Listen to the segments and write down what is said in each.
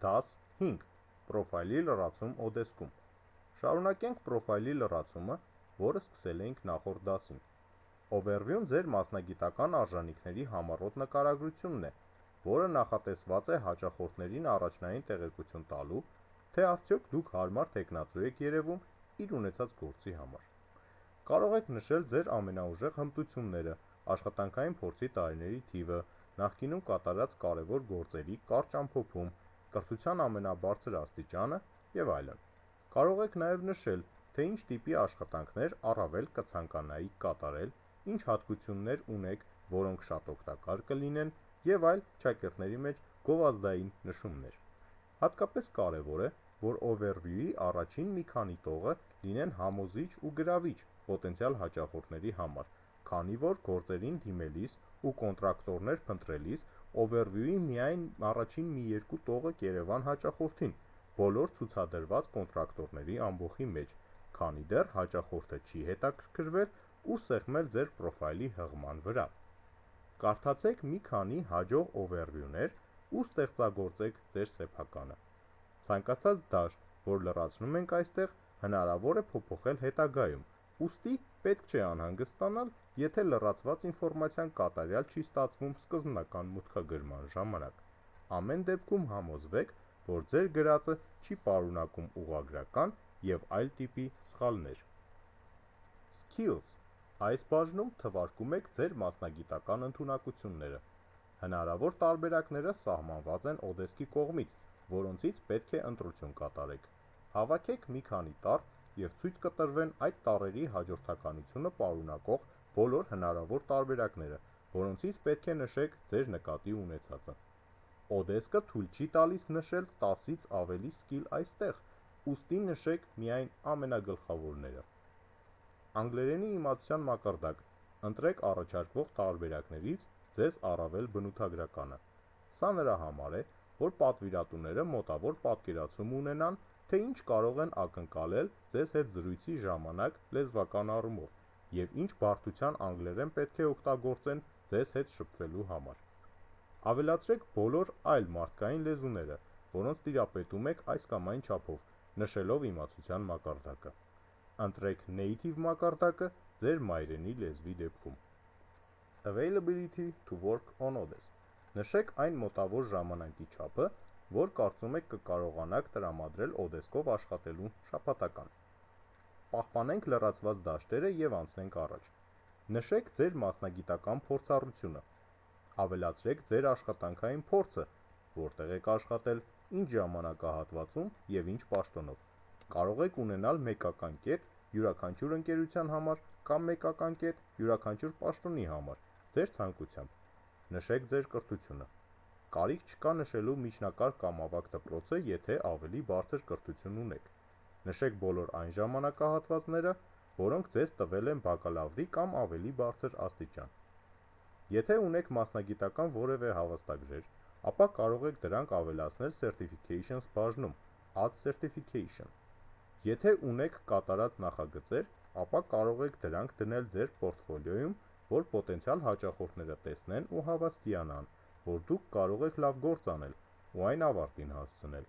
Դաս 5. Պրոֆայլի լրացում Odesk-ում։ Շարունակենք պրոֆայլի լրացումը, որը սկսել էինք նախորդ դասին։ Overview-ն ձեր մասնագիտական արժանինքների համառոտ նկարագրությունն է, որը նախատեսված է հաճախորդներին առաջնային տեղեկություն տալու, թե արդյոք դուք հարմար թեկնածու եք երևում իր ունեցած գործի համար։ Կարող եք նշել ձեր ամենաուժեղ հմտությունները, աշխատանքային փորձի տարիների թիվը, նախկինում կատարած կարևոր գործերի կարճ ամփոփում, կրթության ամենաբարձր աստիճանը եւ այլն։ Կարող եք նաեւ նշել, թե ինչ տիպի աշխատանքներ առավել կցանկանայիք կատարել, ինչ հատկություններ ունեք, որոնք շատ օգտակար կլինեն եւ այլ ճակերտների մեջ գովազդային նշումներ։ Հատկապես կարևոր է, որ overview-ի առաջին մի քանի տողը լինեն համոզիչ ու գրավիչ պոտենցիալ հաճախորդների համար, քանի որ գործերին դիմելիս ու կոնտրակտորներ փնտրելիս overview-ի միայն առաջին մի երկու տողը կերևան հաճախորդին, բոլոր ցուցադրված կոնտրակտորների ամբոխի մեջ, քանի դեռ հաճախորդը չի հետաքրքրվել ու սեղմել ձեր պրոֆայլի հղման վրա։ Կարդացեք մի քանի հաջող overview-ներ ու ստեղծագործեք ձեր սեփականը։ Ցանկացած դաշտ, որ լրացնում ենք այստեղ, հնարավոր է փոփոխել հետագայում, ուստի պետք չէ անհանգստանալ, եթե լրացված ինֆորմացիան կատարյալ չի ստացվում սկզբնական մուտքագրման ժամանակ։ Ամեն դեպքում համոզվեք, որ ձեր գրածը չի պարունակում ուղղագրական եւ այլ տիպի սխալներ։ Skills. Այս բաժնում թվարկում եք ձեր մասնագիտական ընդունակությունները։ Հնարավոր տարբերակները սահմանված են Odesk-ի կողմից, որոնցից պետք է ընտրություն կատարեք։ Հավաքեք մի քանի տառ եւ ցույց կտրվեն այդ տառերի հաջորդականությունը պարունակող բոլոր հնարավոր տարբերակները, որոնցից պետք է նշեք ձեր նկատի ունեցածը։ Odesk-ը թույլ չի տալիս նշել 10-ից ավելի սկիլ այստեղ, ուստի նշեք միայն ամենագլխավորները։ Անգլերենի իմացության մակարդակ. ընտրեք առաջարկվող տարբերակներից ձեզ առավել բնութագրականը։ Սա նրա համար է, որ պատվիրատուները մոտավոր պատկերացում ունենան, թե ինչ կարող են ակնկալել ձեզ հետ զրույցի ժամանակ լեզվական առումով եւ ինչ բարդության անգլերեն պետք է օգտագործեն ձեզ հետ շփվելու համար։ Ավելացրեք բոլոր այլ մարդկային լեզուները, որոնց տիրապետում եք այս կամ այն չափով, նշելով իմացության մակարդակը։ Ընտրեք native մակարդակը ձեր մայրենի լեզվի դեպքում։ Availability to work on Odesk. Նշեք այն մոտավոր ժամանակի չափը, որ կարծում եք կկարողանաք տրամադրել Odesk-ով աշխատելու շաբաթական։ Պահպանենք լրացված դաշտերը եւ անցնենք առաջ։ Նշեք ձեր մասնագիտական փորձառությունը։ Ավելացրեք ձեր աշխատանքային փորձը, որտեղ եք աշխատել, ինչ ժամանակահատվածում եւ ինչ պաշտոնով։ Կարող եք ունենալ մեկական կետ յուրաքանչյուր ընկերության համար կամ մեկական կետ յուրաքանչյուր պաշտոնի համար, ձեր ցանկությամբ։ Նշեք ձեր կրթությունը։ Կարիք չկա նշելու միջնակարգ կամ ավագ դպրոցը, եթե ավելի բարձր կրթություն ունեք։ Նշեք բոլոր այն ժամանակահատվածները, որոնք ձեզ տվել են բակալավրի կամ ավելի բարձր աստիճան։ Եթե ունեք մասնագիտական որևէ հավաստագրեր, ապա կարող եք դրանք ավելացնել Certifications բաժնում, Add Certification։ Եթե ունեք կատարած նախագծեր, ապա կարող եք դրանք դնել ձեր պորտֆոլիոյում, որ պոտենցիալ հաճախորդները տեսնեն ու հավաստիանան, որ դուք կարող եք լավ գործ անել ու այն ավարտին հասցնել։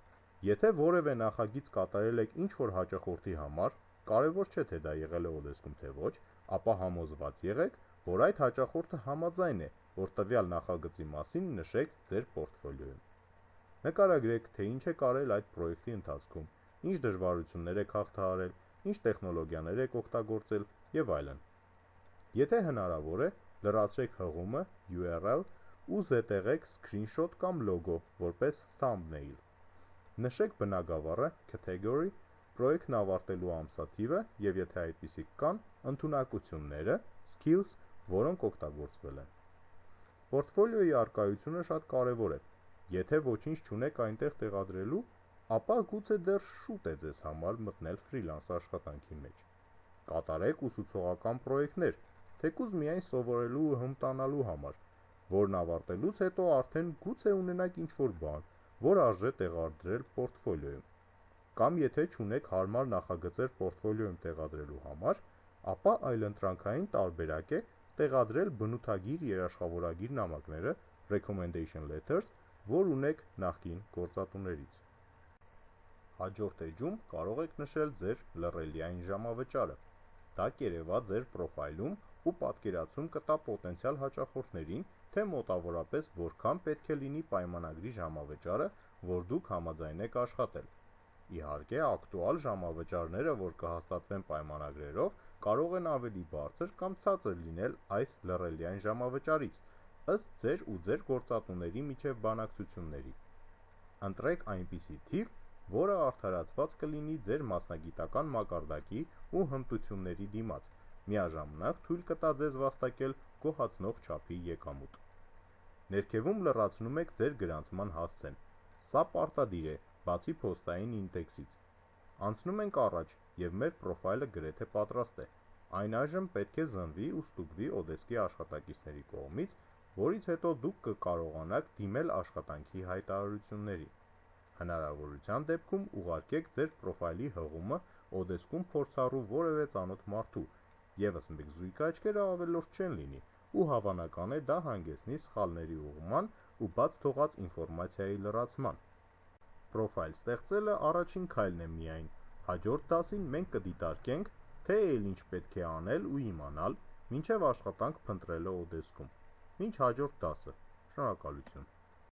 Եթե որևէ նախագիծ կատարել եք ինչ-որ հաճախորդի համար, կարևոր չէ թե դա եղել է Odesk-ում թե ոչ, ապա համոզված եղեք, որ այդ հաճախորդը համաձայն է, որ տվյալ նախագծի մասին նշեք ձեր պորտֆոլիոյում։ Նկարագրեք, թե ինչ եք արել այդ պրոյեկտի ընթացքում, ինչ դժվարություններ եք հաղթահարել, ինչ տեխնոլոգիաներ եք օգտագործել եւ այլն։ Եթե հնարավոր է, լրացրեք հղումը, URL ու զետեղեք screenshot կամ լոգո որպես thumbnail։ Նշեք բնագավառը, category, պրոյեկտն ավարտելու ամսաթիվը եւ եթե այդպիսիք կան, ընդունակությունները, skills, որոնք օգտագործվել են։ Պորտֆոլիոյի առկայությունը շատ կարևոր է։ Եթե ոչինչ չունեք այնտեղ տեղադրելու, ապա գուցե դեռ շուտ է ձեզ համար մտնել ֆրիլանս աշխատանքի մեջ։ Կատարեք ուսուցողական պրոյեկտներ, թեկուզ միայն սովորելու ու հմտանալու համար, որն ավարտելուց հետո արդեն գուցե ունենաք ինչ-որ բան, որ արժե տեղադրել պորտֆոլիոյում։ Կամ եթե չունեք հարմար նախագծեր պորտֆոլիոյում տեղադրելու համար, ապա այլընտրանքային տարբերակ է տեղադրել բնութագիր երաշխավորագիր նամակները, recommendation letters, որ ունեք նախկին գործատուներից։ Հաջորդ էջում կարող եք նշել ձեր լռելիային ժամավճարը։ Դա կերևա ձեր պրոֆայլում ու պատկերացում կտա պոտենցիալ հաճախորդներին, թե մոտավորապես որքան պետք է լինի պայմանագրի ժամավճարը, որ դուք համաձայնեք աշխատել։ Իհարկե, ակտուալ ժամավճարները, որ կհաստատվեն պայմանագրերով, կարող են ավելի բարձր կամ ցածր լինել այս լռելիային ժամավճարից, ըստ ձեր ու ձեր գործատուների միջև բանակցությունների։ Ընտրեք այնպիսի թիվ, որը արդարացված կլինի ձեր մասնագիտական մակարդակի ու հմտությունների դիմաց, միաժամանակ թույլ կտա ձեզ վաստակել գոհացնող չափի եկամուտ։ Ներքևում լրացնում եք ձեր գրանցման հասցեն։ Սա պարտադիր է, բացի փոստային ինդեքսից։ Անցնում ենք առաջ, և մեր պրոֆայլը գրեթե պատրաստ է։ Այն այժմ պետք է զնվի ու ստուգվի Odesk-ի աշխատակիցների կողմից, որից հետո դուք կկարողանաք դիմել աշխատանքի հայտարարությունների։ Հնարավորության դեպքում ուղարկեք ձեր պրոֆայլի հղումը Odesk-ում փորձառու որևէ ծանոթ մարդու, ևս մեկ զույգ աչքերը ավելորդ չեն լինի, ու հավանական է դա հանգեցնի սխալների ուղղման ու բաց թողած ինֆորմացիայի լրացման։ Պրոֆայլ ստեղծելը առաջին քայլն է միայն, հաջորդ դասին մենք կդիտարկենք, թե ինչ պետք է անել ու իմանալ, մինչև աշխատանք փնտրելը Odesk-ում։ Մինչ հաջորդ դասը, շնորհակալություն։